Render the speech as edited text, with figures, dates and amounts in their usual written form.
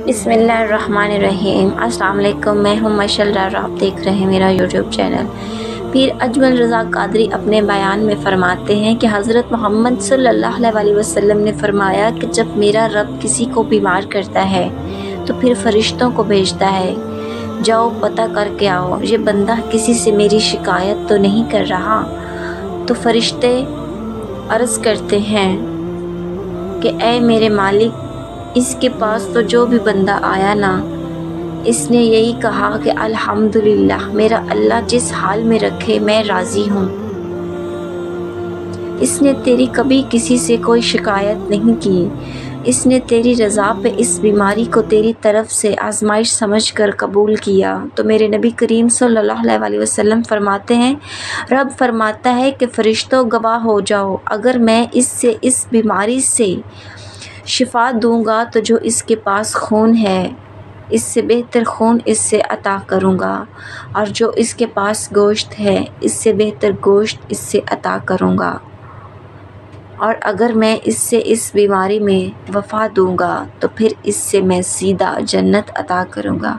بسم اللہ الرحمن الرحیم۔ السلام علیکم، میں ہوں مشعل ڈار، آپ دیکھ رہے ہیں میرا یوٹیوب چینل۔ پیر اجمل رضا قادری اپنے بیان میں فرماتے ہیں کہ حضرت محمد صلی اللہ علیہ وسلم نے فرمایا کہ جب میرا رب کسی کو بیمار کرتا ہے تو پھر فرشتوں کو بھیجتا ہے، جاؤ پتہ کر کے آؤ یہ بندہ کسی سے میری شکایت تو نہیں کر رہا۔ تو فرشتے عرض کرتے ہیں کہ اے میرے مالک، اس کے پاس تو جو بھی بندہ آیا نا، اس نے یہی کہا کہ الحمدللہ، میرا اللہ جس حال میں رکھے میں راضی ہوں۔ اس نے تیری کبھی کسی سے کوئی شکایت نہیں کی، اس نے تیری رضا پہ اس بیماری کو تیری طرف سے آزمائش سمجھ کر قبول کیا۔ تو میرے نبی کریم صلی اللہ علیہ وسلم فرماتے ہیں، رب فرماتا ہے کہ فرشتوں گواہ ہو جاؤ، اگر میں اس بیماری سے شفا دوں گا تو جو اس کے پاس خون ہے اس سے بہتر خون اس سے عطا کروں گا، اور جو اس کے پاس گوشت ہے اس سے بہتر گوشت اس سے عطا کروں گا، اور اگر میں اس بیماری میں وفا دوں گا تو پھر اس سے میں سیدھا جنت عطا کروں گا۔